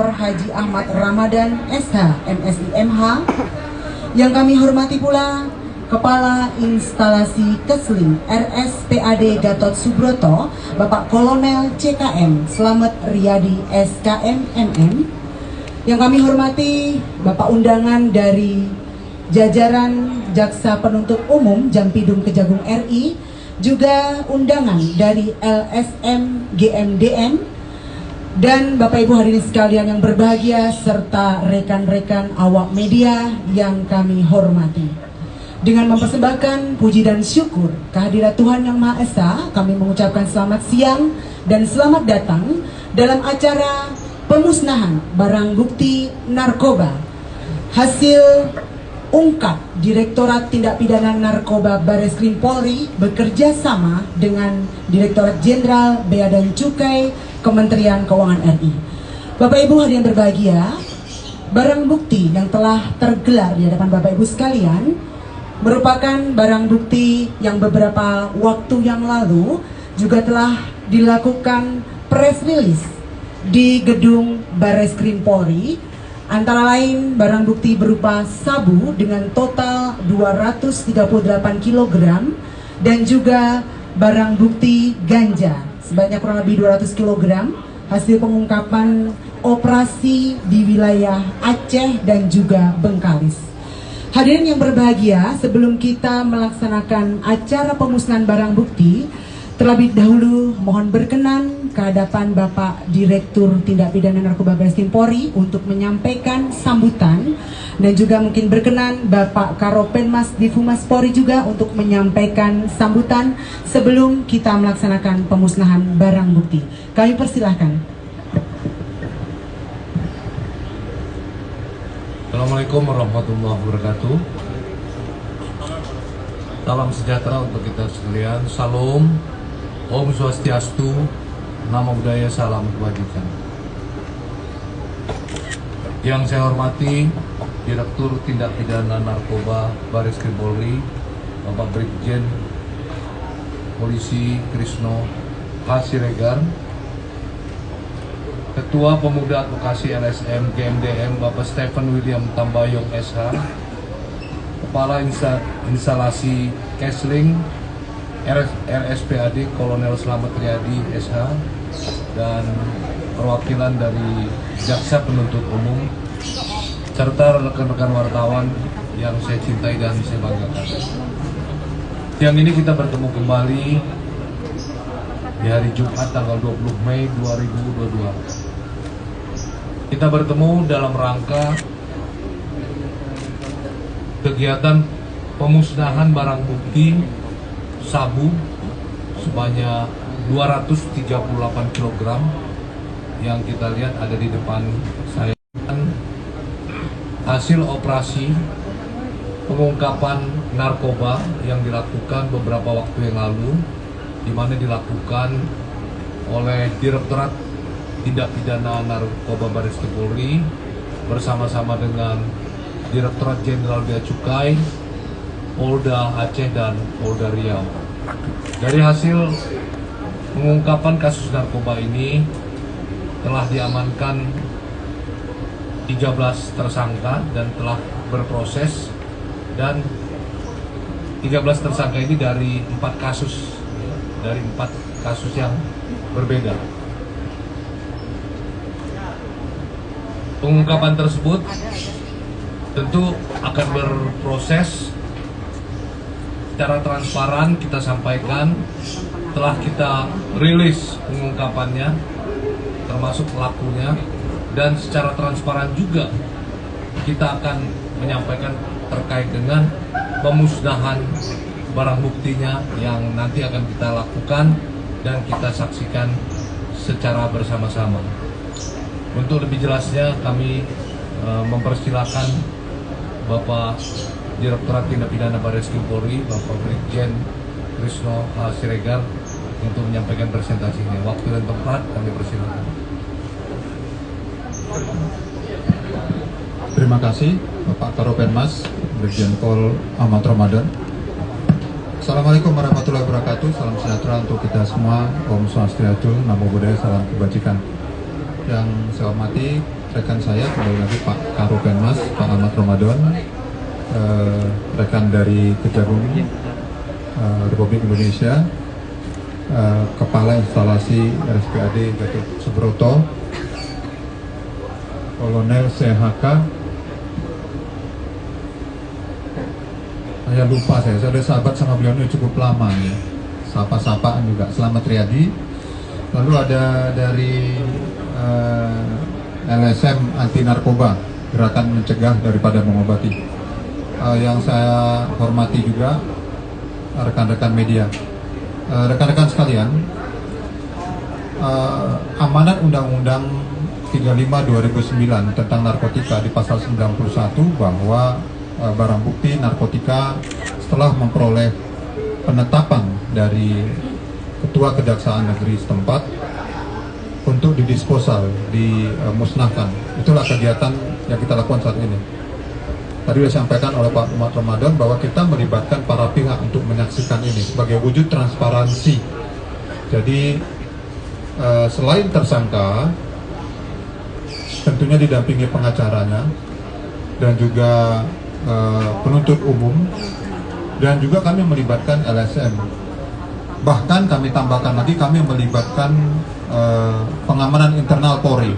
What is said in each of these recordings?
Haji Ahmad Ramadan SH MSI MH. Yang kami hormati pula Kepala Instalasi Kesling RSPAD Gatot Subroto Bapak Kolonel CKM Slamet Riyadi SKM MM. Yang kami hormati Bapak undangan dari jajaran Jaksa Penuntut Umum Jampidum Kejagung RI, juga undangan dari LSM GMDN, dan Bapak Ibu hadirin sekalian yang berbahagia serta rekan-rekan awak media yang kami hormati. Dengan mempersembahkan puji dan syukur kehadirat Tuhan Yang Maha Esa, kami mengucapkan selamat siang dan selamat datang dalam acara pemusnahan barang bukti narkoba hasil ungkap Direktorat Tindak Pidana Narkoba Bareskrim Polri bekerja sama dengan Direktorat Jenderal Bea dan Cukai Kementerian Keuangan RI. Bapak Ibu hadirin berbahagia, barang bukti yang telah tergelar di hadapan Bapak Ibu sekalian merupakan barang bukti yang beberapa waktu yang lalu juga telah dilakukan press release di gedung Bareskrim Polri. Antara lain barang bukti berupa sabu dengan total 238 kg dan juga barang bukti ganja sebanyak kurang lebih 200 kg hasil pengungkapan operasi di wilayah Aceh dan juga Bengkalis. Hadirin yang berbahagia, sebelum kita melaksanakan acara pemusnahan barang bukti, terlebih dahulu mohon berkenan ke hadapan Bapak Direktur Tindak Pidana Narkoba Bareskrim Polri untuk menyampaikan sambutan, dan juga mungkin berkenan Bapak Karopenmas Divhumas Polri juga untuk menyampaikan sambutan sebelum kita melaksanakan pemusnahan barang bukti. Kami persilahkan. Assalamualaikum warahmatullahi wabarakatuh. Salam sejahtera untuk kita sekalian. Salam, Om Swastiastu, Namo Buddhaya, salam kebajikan. Yang saya hormati Direktur Tindak Pidana Narkoba Bareskrim Polri, Bapak Brigjen Polisi Krisno H. Siregar, Ketua Pemuda Advokasi LSM GMDM Bapak Stephen William Tambayong SH, Kepala Instalasi Kesling RSPAD Kolonel Slamet Riyadi SH, dan perwakilan dari Jaksa Penuntut Umum, serta rekan-rekan wartawan yang saya cintai dan saya banggakan. Siang ini kita bertemu kembali di hari Jumat tanggal 20 Mei 2022. Kita bertemu dalam rangka kegiatan pemusnahan barang bukti sabu sebanyak 238 kg yang kita lihat ada di depan saya. Hasil operasi pengungkapan narkoba yang dilakukan beberapa waktu yang lalu, di mana dilakukan oleh Direktorat Tindak Pidana Narkoba Bareskrim Polri bersama-sama dengan Direktorat Jenderal Bea Cukai, Polda Aceh dan Polda Riau. Dari hasil pengungkapan kasus narkoba ini telah diamankan 13 tersangka dan telah berproses, dan 13 tersangka ini dari 4 kasus yang berbeda. Pengungkapan tersebut tentu akan berproses secara transparan. Kita sampaikan telah kita rilis pengungkapannya termasuk pelakunya, dan secara transparan juga kita akan menyampaikan terkait dengan pemusnahan barang buktinya yang nanti akan kita lakukan dan kita saksikan secara bersama-sama. Untuk lebih jelasnya kami mempersilahkan Bapak Direktorat Tindak Pidana Bareskrim Polri, Bapak Brigjen Krisno H. Siregar untuk menyampaikan presentasinya. Waktu dan tempat kami persilahkan. Terima kasih Bapak Karopenmas Brigjen Pol Ahmad Ramadan. Assalamualaikum warahmatullahi wabarakatuh. Salam sejahtera untuk kita semua. Om Swastiastu, Namo Buddhaya, salam kebajikan. Yang saya hormati rekan saya, kembali lagi Pak Karopenmas, Pak Ahmad Ramadan, rekan dari Kejagung Republik Indonesia, Kepala Instalasi RSPAD Gatot Subroto, Kolonel CHK, saya lupa, saya sudah sahabat sama beliau ini cukup lama ya, sapa-sapaan juga, Selamat Riyadi. Lalu ada dari LSM Anti Narkoba, Gerakan Mencegah Daripada Mengobati. Yang saya hormati juga rekan-rekan media, rekan-rekan sekalian, amanat Undang-Undang 35/2009 tentang narkotika di pasal 91 bahwa barang bukti narkotika setelah memperoleh penetapan dari Ketua Kejaksaan Negeri setempat untuk didisposal, dimusnahkan. Itulah kegiatan yang kita lakukan saat ini. Tadi sudah disampaikan oleh Pak Ahmad Ramadan bahwa kita melibatkan para pihak untuk menyaksikan ini sebagai wujud transparansi. Jadi selain tersangka, tentunya didampingi pengacaranya dan juga penuntut umum, dan juga kami melibatkan LSM. Bahkan kami tambahkan lagi, kami melibatkan pengamanan internal Polri.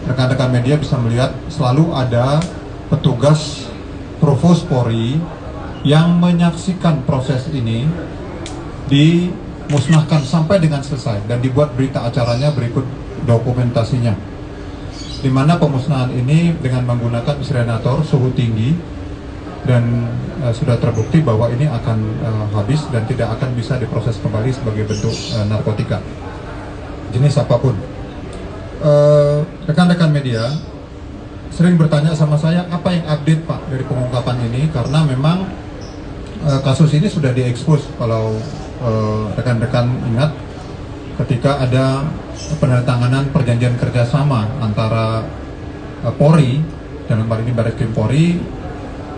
Rekan-rekan media bisa melihat selalu ada petugas Provos Polri yang menyaksikan proses ini dimusnahkan sampai dengan selesai, dan dibuat berita acaranya berikut dokumentasinya, di mana pemusnahan ini dengan menggunakan insinerator suhu tinggi, dan sudah terbukti bahwa ini akan habis dan tidak akan bisa diproses kembali sebagai bentuk narkotika jenis apapun. Rekan-rekan media sering bertanya sama saya, apa yang update Pak dari pengungkapan ini, karena memang kasus ini sudah diekspos. Kalau rekan-rekan ingat, ketika ada penandatanganan perjanjian kerjasama antara Polri, dalam hal ini Barreskrim Polri,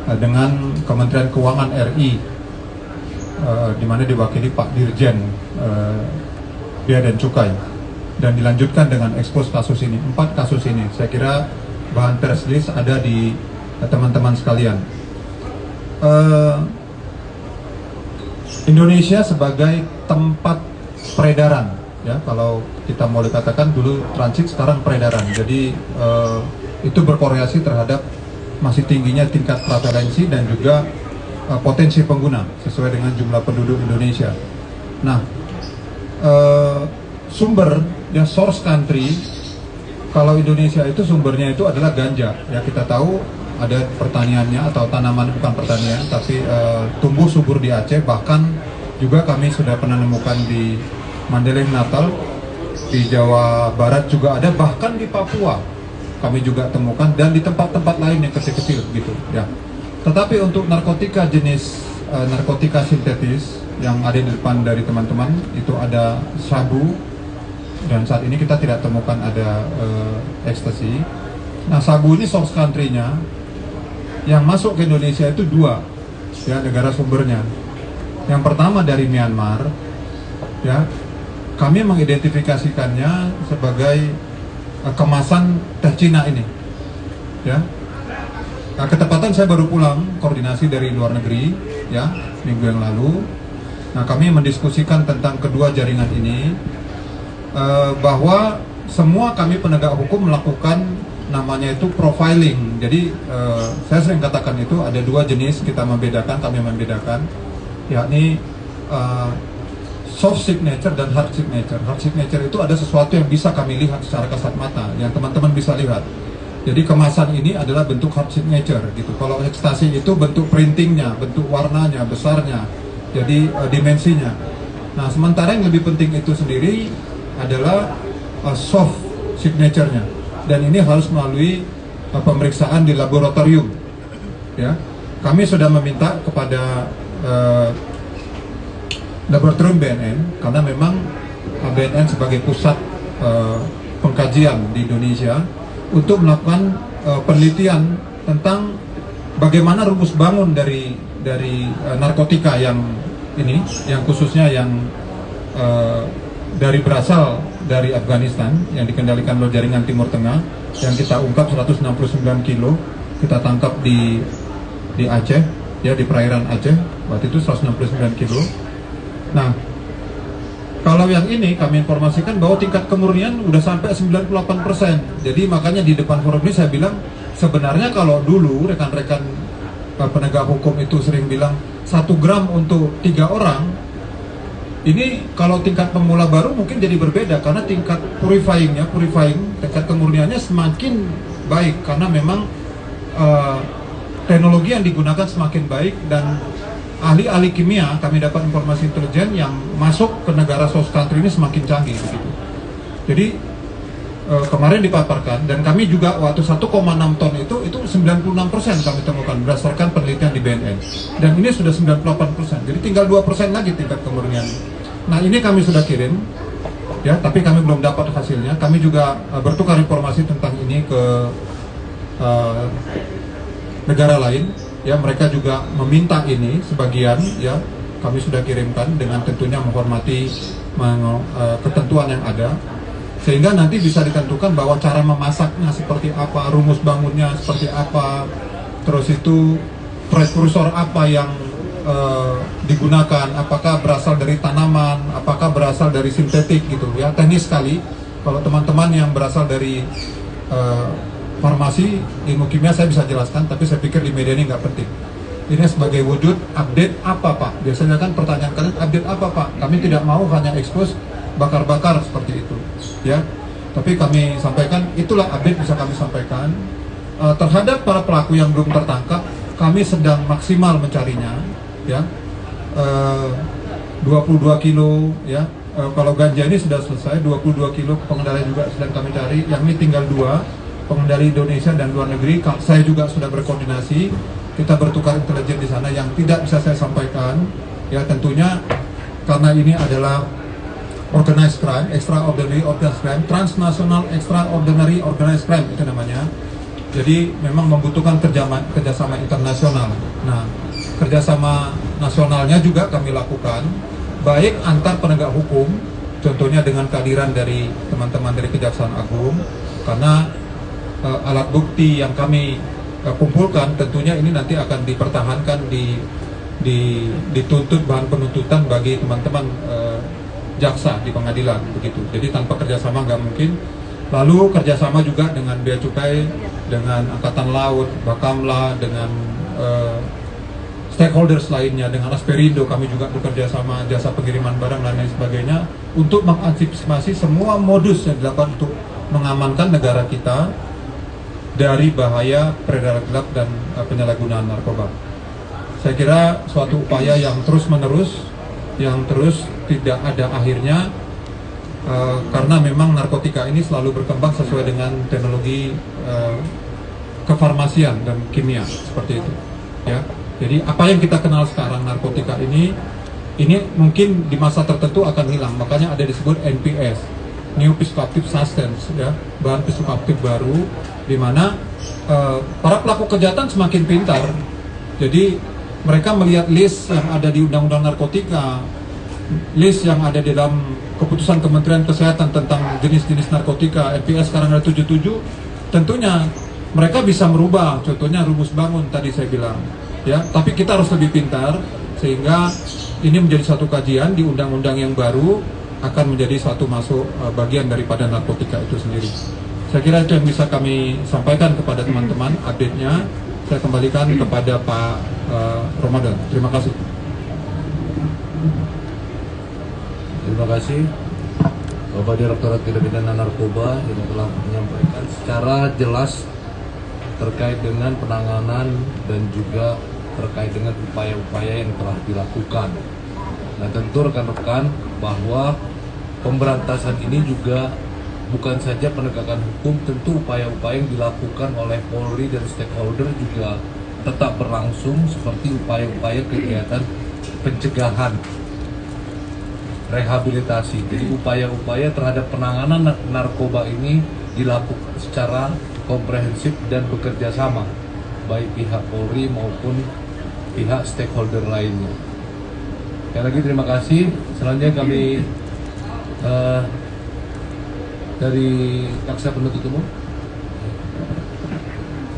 dengan Kementerian Keuangan RI, di mana diwakili Pak Dirjen Bea dan Cukai, dan dilanjutkan dengan ekspos kasus ini, 4 kasus ini. Saya kira bahan press release ada di teman-teman sekalian. Indonesia sebagai tempat peredaran, ya, kalau kita mau dikatakan dulu transit, sekarang peredaran. Jadi itu berkorelasi terhadap masih tingginya tingkat prevalensi dan juga potensi pengguna sesuai dengan jumlah penduduk Indonesia. Nah, sumber, ya, source country, kalau Indonesia itu sumbernya itu adalah ganja. Ya, kita tahu ada pertaniannya, atau tanaman, bukan pertanian, tapi tumbuh subur di Aceh. Bahkan juga kami sudah pernah menemukan di Mandailing, Natal, di Jawa Barat juga ada, bahkan di Papua kami juga temukan, dan di tempat-tempat lain yang kecil-kecil gitu ya. Tetapi untuk narkotika jenis narkotika sintetis yang ada di depan dari teman-teman, itu ada sabu, dan saat ini kita tidak temukan ada ekstasi. Nah, sabu ini source country-nya yang masuk ke Indonesia itu 2, ya, negara sumbernya. Yang pertama dari Myanmar, ya, kami mengidentifikasikannya sebagai kemasan teh Cina ini, ya. Nah, ketepatan saya baru pulang koordinasi dari luar negeri, ya, minggu yang lalu. Nah, kami mendiskusikan tentang kedua jaringan ini, bahwa semua kami penegak hukum melakukan namanya itu profiling. Jadi saya sering katakan itu ada 2 jenis, kami membedakan, yakni soft signature dan hard signature. Hard signature itu ada sesuatu yang bisa kami lihat secara kasat mata, yang teman-teman bisa lihat. Jadi kemasan ini adalah bentuk hard signature gitu. Kalau ekstasi itu bentuk printingnya, bentuk warnanya, besarnya, jadi dimensinya. Nah, sementara yang lebih penting itu sendiri adalah soft signature-nya, dan ini harus melalui pemeriksaan di laboratorium, ya. Kami sudah meminta kepada laboratorium BNN, karena memang BNN sebagai pusat pengkajian di Indonesia, untuk melakukan penelitian tentang bagaimana rumus bangun dari narkotika yang ini, yang khususnya yang dari berasal dari Afghanistan yang dikendalikan oleh jaringan Timur Tengah yang kita ungkap 169 kilo kita tangkap di Aceh, ya di perairan Aceh, waktu itu 169 kilo. Nah, kalau yang ini kami informasikan bahwa tingkat kemurnian udah sampai 98%. Jadi makanya di depan forum ini saya bilang sebenarnya kalau dulu rekan-rekan penegak hukum itu sering bilang 1 gram untuk 3 orang, ini kalau tingkat pemula baru mungkin jadi berbeda karena tingkat purifying tingkat kemurniannya semakin baik karena memang teknologi yang digunakan semakin baik dan ahli-ahli kimia kami dapat informasi intelijen yang masuk ke negara source country ini semakin canggih begitu. Jadi kemarin dipaparkan dan kami juga waktu 1,6 ton itu 96% kami temukan berdasarkan penelitian di BNN dan ini sudah 98%. Jadi tinggal 2% lagi tingkat kemurnian. Nah, ini kami sudah kirim ya, tapi kami belum dapat hasilnya. Kami juga bertukar informasi tentang ini ke negara lain. Ya, mereka juga meminta ini sebagian, ya kami sudah kirimkan dengan tentunya menghormati ketentuan yang ada, sehingga nanti bisa ditentukan bahwa cara memasaknya seperti apa, rumus bangunnya seperti apa, terus itu prekursor apa yang digunakan, apakah berasal dari tanaman, apakah berasal dari sintetik gitu ya, teknis sekali. Kalau teman-teman yang berasal dari farmasi, ilmu kimia saya bisa jelaskan, tapi saya pikir di media ini nggak penting. Ini sebagai wujud update apa Pak? Biasanya kan pertanyaan kalian update apa Pak? Kami tidak mau hanya expose bakar-bakar seperti itu, ya. Tapi kami sampaikan, itulah update bisa kami sampaikan. Terhadap para pelaku yang belum tertangkap, kami sedang maksimal mencarinya, ya. 22 kilo, ya. Kalau ganja ini sudah selesai, 22 kilo pengendara juga sedang kami cari. Yang ini tinggal 2. Pengendali Indonesia dan luar negeri, saya juga sudah berkoordinasi, kita bertukar intelijen di sana yang tidak bisa saya sampaikan, ya tentunya karena ini adalah organized crime, extraordinary organized crime, transnational extraordinary organized crime itu namanya. Jadi memang membutuhkan kerjasama internasional. Nah, kerjasama nasionalnya juga kami lakukan, baik antar penegak hukum, contohnya dengan kehadiran dari teman-teman dari Kejaksaan Agung, karena alat bukti yang kami kumpulkan tentunya ini nanti akan dipertahankan dituntut bahan penuntutan bagi teman-teman jaksa di pengadilan begitu. Jadi tanpa kerjasama nggak mungkin. Lalu kerjasama juga dengan Bea Cukai, dengan Angkatan Laut, Bakamla, dengan stakeholders lainnya, dengan Asperindo kami juga bekerja sama, jasa pengiriman barang dan lain sebagainya untuk mengantisipasi semua modus yang dilakukan untuk mengamankan negara kita dari bahaya peredaran gelap dan penyalahgunaan narkoba. Saya kira suatu upaya yang terus-menerus, yang terus tidak ada akhirnya, karena memang narkotika ini selalu berkembang sesuai dengan teknologi kefarmasian dan kimia seperti itu. Ya, jadi apa yang kita kenal sekarang narkotika ini mungkin di masa tertentu akan hilang. Makanya ada disebut NPS, New Psychoactive Substance, ya, bahan psikoaktif baru, di mana para pelaku kejahatan semakin pintar. Jadi mereka melihat list yang ada di Undang-Undang Narkotika, list yang ada di dalam keputusan Kementerian Kesehatan tentang jenis-jenis narkotika, NPS sekarang ada 77, tentunya mereka bisa merubah, contohnya rumus bangun tadi saya bilang, ya. Tapi kita harus lebih pintar sehingga ini menjadi satu kajian di undang-undang yang baru akan menjadi suatu masuk bagian daripada narkotika itu sendiri. Saya kira itu yang bisa kami sampaikan kepada teman-teman update-nya. Saya kembalikan kepada Pak Ramadan. Terima kasih. Terima kasih Bapak Direktorat Tindak Pidana Narkoba yang telah menyampaikan secara jelas terkait dengan penanganan dan juga terkait dengan upaya-upaya yang telah dilakukan. Nah, tentu rekan-rekan bahwa pemberantasan ini juga bukan saja penegakan hukum, tentu upaya-upaya yang dilakukan oleh Polri dan stakeholder juga tetap berlangsung seperti upaya-upaya kegiatan pencegahan, rehabilitasi. Jadi upaya-upaya terhadap penanganan narkoba ini dilakukan secara komprehensif dan bekerja sama, baik pihak Polri maupun pihak stakeholder lainnya. Sekali lagi terima kasih. Selanjutnya kami dari jaksa penuntut umum.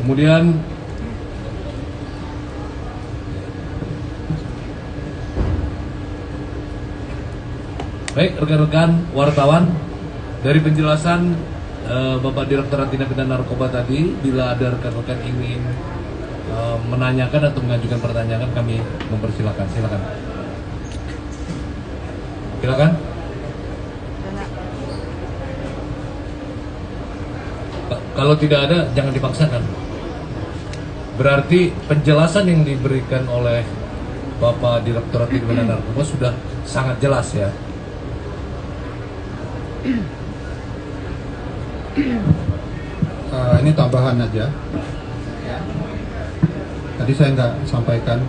Kemudian baik rekan-rekan wartawan, dari penjelasan Bapak Direktorat Tindak Pidana Narkoba tadi, bila ada rekan-rekan ingin menanyakan atau mengajukan pertanyaan, kami mempersilahkan. Silakan. Silakan. Kalau tidak ada, jangan dipaksakan. Berarti penjelasan yang diberikan oleh Bapak Direktorat Tindak Pidana Narkoba sudah sangat jelas ya. Ini tambahan aja. Tadi saya nggak sampaikan,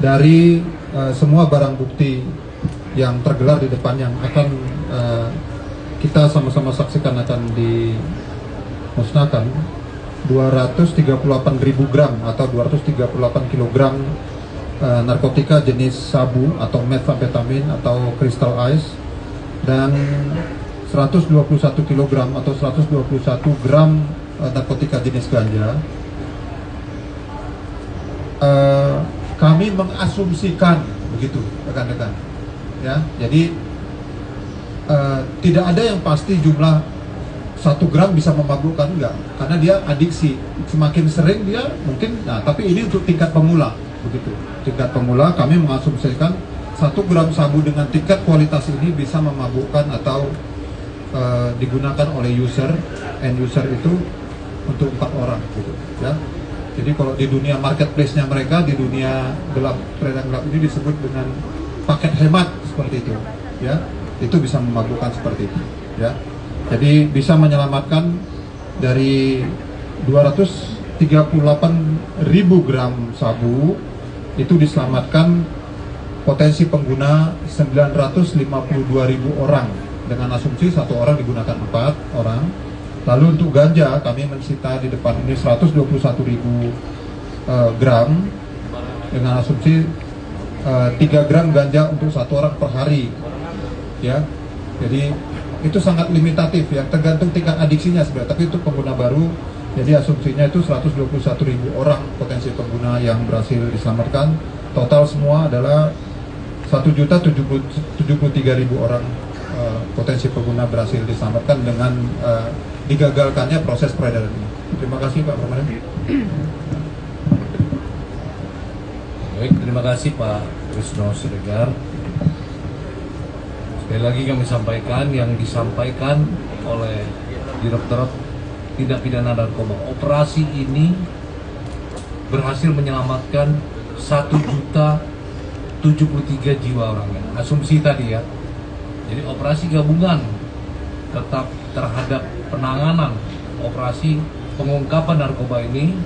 dari semua barang bukti yang tergelar di depan yang akan kita sama-sama saksikan akan dimusnahkan, 238.000 gram atau 238 kilogram narkotika jenis sabu atau methamphetamine atau crystal ice, dan 121 kg atau 121 gram narkotika jenis ganja. Kami mengasumsikan begitu, rekan-rekan. Ya, jadi tidak ada yang pasti jumlah 1 gram bisa memabukkan, enggak, karena dia adiksi. Semakin sering dia mungkin, nah tapi ini untuk tingkat pemula, begitu. Tingkat pemula kami mengasumsikan 1 gram sabu dengan tingkat kualitas ini bisa memabukkan atau digunakan oleh end user itu untuk 4 orang gitu ya. Jadi kalau di dunia marketplace-nya mereka, di dunia peredaran gelap ini disebut dengan paket hemat seperti itu ya. Itu bisa memabukkan seperti itu ya. Jadi bisa menyelamatkan dari 238.000 gram sabu itu diselamatkan potensi pengguna 952.000 orang, dengan asumsi 1 orang digunakan 4 orang. Lalu untuk ganja kami mensita di depan ini 121.000 gram dengan asumsi 3 gram ganja untuk 1 orang per hari ya. Jadi itu sangat limitatif ya, tergantung tingkat adiksinya sebenarnya, tapi itu pengguna baru. Jadi asumsinya itu 121.000 orang potensi pengguna yang berhasil diselamatkan. Total semua adalah 1.073.000 orang potensi pengguna berhasil diselamatkan dengan digagalkannya proses peredaran ini. Terima kasih Pak Permanen. Baik, terima kasih Pak Krisno Siregar. Sekali lagi kami sampaikan yang disampaikan oleh Direktorat Tindak Pidana Narkoba, operasi ini berhasil menyelamatkan 1.073 jiwa orangnya. Asumsi tadi ya. Jadi operasi gabungan tetap terhadap penanganan operasi pengungkapan narkoba ini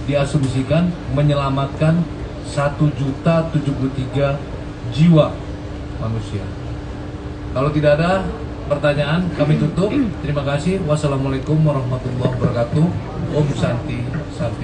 diasumsikan menyelamatkan 1.073 jiwa manusia. Kalau tidak ada pertanyaan, kami tutup. Terima kasih. Wassalamualaikum warahmatullahi wabarakatuh. Om Santi Santi.